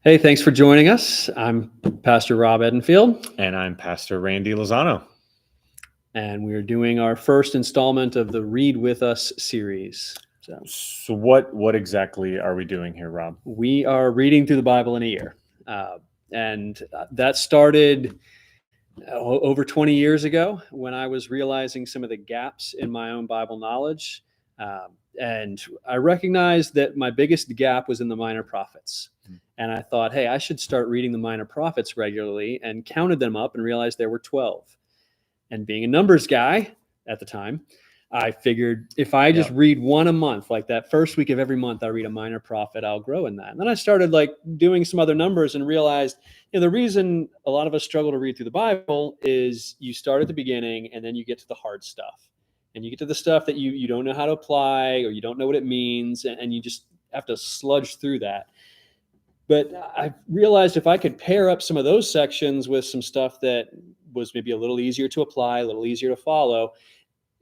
Hey, thanks for joining us. I'm Pastor Rob Edenfield, And I'm Pastor Randy Lozano. and we're doing our first installment of the Read With Us series. So, So what exactly are we doing here, Rob? we are reading through the Bible in a year. And that started over 20 years ago when I was realizing some of the gaps in my own Bible knowledge. And I recognized that my biggest gap was in the minor prophets. And I thought, hey, I should start reading the minor prophets regularly, and counted them up and realized there were 12. And being a numbers guy at the time, I figured if I just Yep. read one a month, like that first week of every month, I read a minor prophet, I'll grow in that. And then I started like doing some other numbers and realized, the reason a lot of us struggle to read through the Bible is you start at the beginning and then you get to the hard stuff. And you get to the stuff that you don't know how to apply, or you don't know what it means, and you just have to sludge through that. But I realized if I could pair up some of those sections with some stuff that was maybe a little easier to apply, a little easier to follow,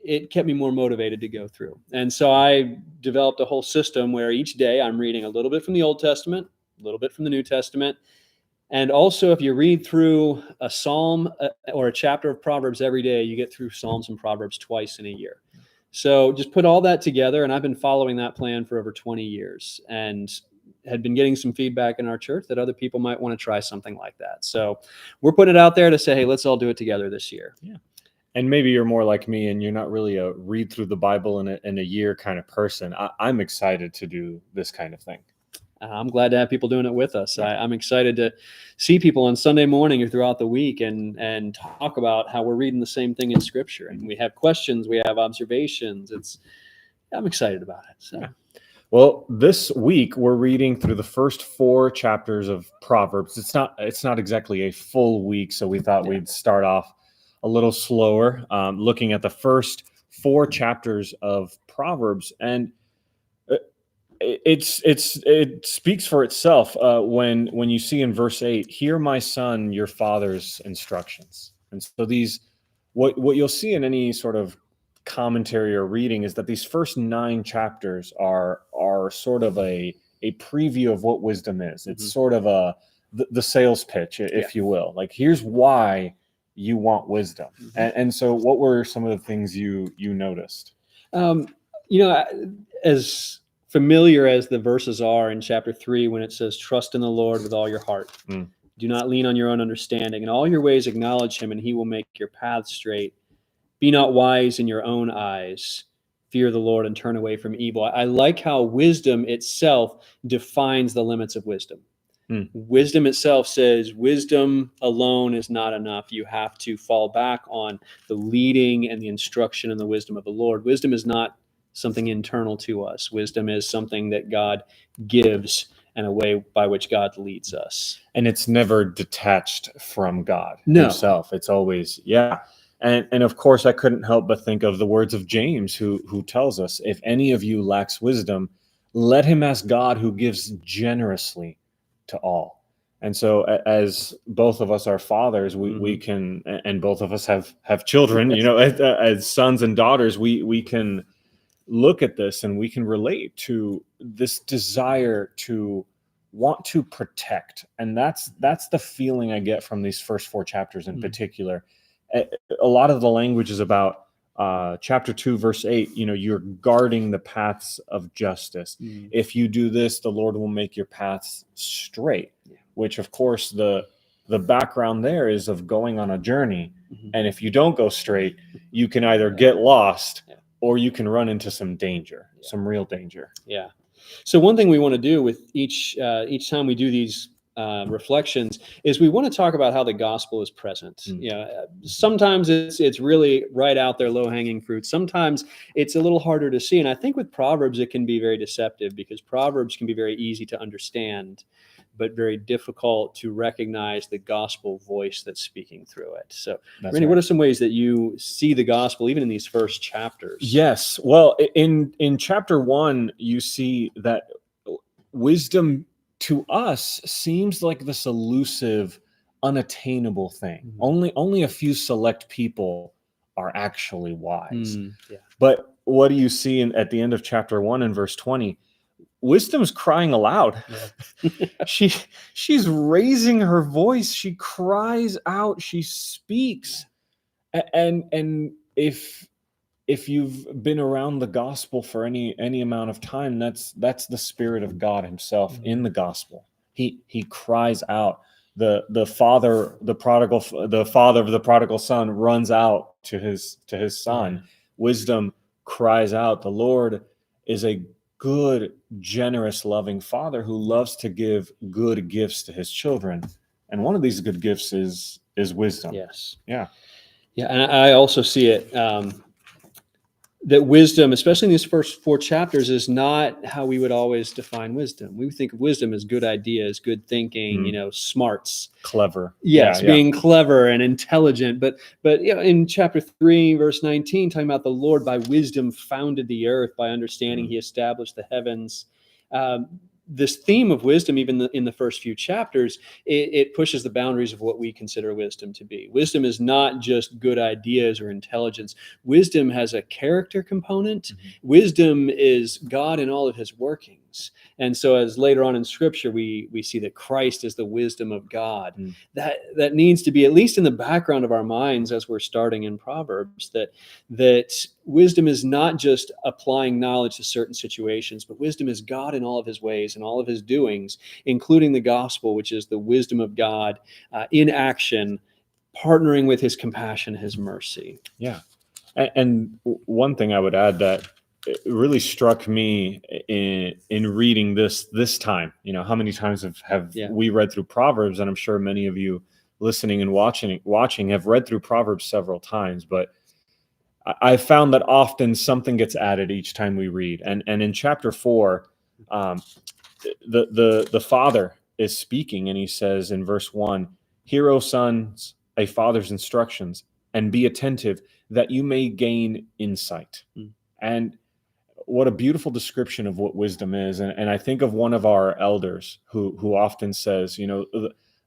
it kept me more motivated to go through. And so I developed a whole system where each day I'm reading a little bit from the Old Testament, a little bit from the New Testament. And also, if you read through a psalm or a chapter of Proverbs every day, you get through Psalms and Proverbs twice in a year. So just put all that together, and I've been following that plan for over 20 years and had been getting some feedback in our church that other people might want to try something like that. So we're putting it out there to say, hey, let's all do it together this year. Yeah. And maybe you're more like me and you're not really a read through the Bible in a year kind of person. I'm excited to do this kind of thing. I'm glad to have people doing it with us. I'm excited to see people on Sunday morning or throughout the week and talk about how we're reading the same thing in Scripture. And we have questions, we have observations. I'm excited about it. So. Yeah. Well, this week we're reading through the first 4 chapters of Proverbs. It's not exactly a full week, so we thought we'd start off a little slower, looking at the first 4 chapters of Proverbs, and it speaks for itself when you see in verse 8, "Hear, my son, your father's instructions." And so what you'll see in any sort of commentary or reading is that these first 9 chapters are sort of a preview of what wisdom is. It's sort of the sales pitch, if you will. Like, here's why you want wisdom. And so what were some of the things you noticed? As familiar as the verses are in chapter 3, when it says, trust in the Lord with all your heart. Do not lean on your own understanding. In all your ways acknowledge him, and he will make your paths straight. Be not wise in your own eyes. Fear the Lord and turn away from evil. I like how wisdom itself defines the limits of wisdom. Wisdom itself says wisdom alone is not enough. You have to fall back on the leading and the instruction and the wisdom of the Lord. Wisdom is not something internal to us. Wisdom is something that God gives and a way by which God leads us. And it's never detached from God himself. It's always, yeah. And of course, I couldn't help but think of the words of James, who tells us, if any of you lacks wisdom, let him ask God, who gives generously to all. And so as both of us are fathers, we can, and both of us have children, as sons and daughters, we can look at this and we can relate to this desire to want to protect. And that's the feeling I get from these first 4 chapters in particular. A lot of the language is about chapter 2, verse 8, you're guarding the paths of justice. If you do this, the Lord will make your paths straight, which of course the background there is of going on a journey. And if you don't go straight, you can either get lost or you can run into some danger, some real danger. Yeah. So one thing we want to do with each time we do these reflections is we want to talk about how the gospel is present. Sometimes it's really right out there, low-hanging fruit. Sometimes it's a little harder to see. And I think with Proverbs, it can be very deceptive because Proverbs can be very easy to understand, but very difficult to recognize the gospel voice that's speaking through it. So, Randy, what are some ways that you see the gospel even in these first chapters? Yes. Well, in chapter 1, you see that wisdom to us seems like this elusive, unattainable thing. Only a few select people are actually wise. But what do you see at the end of chapter 1 in verse 20? wisdom's crying aloud. Yeah. She's raising her voice. She cries out. She speaks. And if you've been around the gospel for any amount of time, that's the Spirit of God Himself in the gospel. He cries out. The father of the prodigal son runs out to his son. Yeah. Wisdom cries out. The Lord is a good, generous, loving Father who loves to give good gifts to His children, and one of these good gifts is wisdom. Yes. Yeah. Yeah, and I also see it that wisdom, especially in these first 4 chapters, is not how we would always define wisdom. We would think of wisdom as good ideas, good thinking, smarts. Clever. Yes, Yeah. being clever and intelligent. But in chapter 3, verse 19, talking about the Lord by wisdom founded the earth, by understanding He established the heavens. This theme of wisdom, even in the first few chapters, it pushes the boundaries of what we consider wisdom to be. Wisdom is not just good ideas or intelligence. Wisdom has a character component. Wisdom is God in all of His workings. And so as later on in Scripture, we see that Christ is the wisdom of God. That needs to be at least in the background of our minds as we're starting in Proverbs, that wisdom is not just applying knowledge to certain situations, but wisdom is God in all of His ways and all of His doings, including the gospel, which is the wisdom of God in action, partnering with His compassion, His mercy. Yeah. And one thing I would add that it really struck me in reading this time, how many times have we read through Proverbs? And I'm sure many of you listening and watching have read through Proverbs several times, but I found that often something gets added each time we read. And in chapter 4, the father is speaking, and he says in verse 1, "Hear, O sons, a father's instructions, and be attentive, that you may gain insight." And what a beautiful description of what wisdom is. And I think of one of our elders who often says,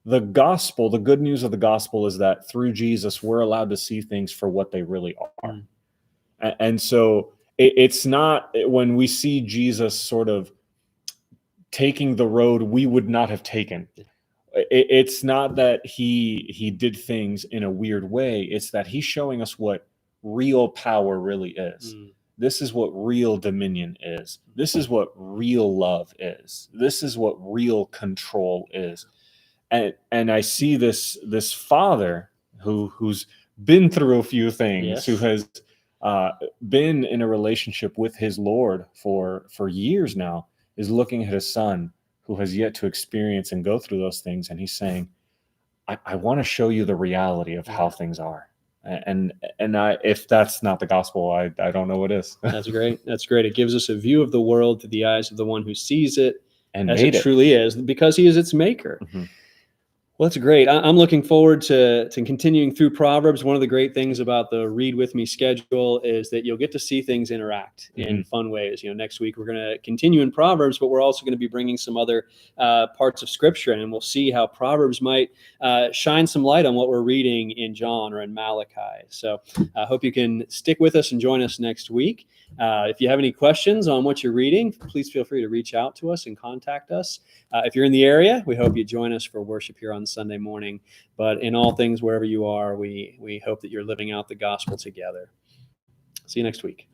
the gospel, the good news of the gospel is that through Jesus, we're allowed to see things for what they really are. And so it's not when we see Jesus sort of taking the road we would not have taken. It's not that he did things in a weird way. It's that He's showing us what real power really is. This is what real dominion is. This is what real love is. This is what real control is. And I see this father who's been through a few things, who has been in a relationship with his Lord for years now, is looking at his son who has yet to experience and go through those things, and he's saying, I want to show you the reality of how things are. And if that's not the gospel, I don't know what is. That's great. It gives us a view of the world through the eyes of the one who sees it and as it truly is, because He is its maker. Well, that's great. I'm looking forward to continuing through Proverbs. One of the great things about the Read With Me schedule is that you'll get to see things interact in fun ways. Next week we're going to continue in Proverbs, but we're also going to be bringing some other parts of Scripture in, and we'll see how Proverbs might shine some light on what we're reading in John or in Malachi. So I hope you can stick with us and join us next week. If you have any questions on what you're reading, please feel free to reach out to us and contact us. If you're in the area, we hope you join us for worship here on Sunday morning. But in all things, wherever you are, we hope that you're living out the gospel together. See you next week.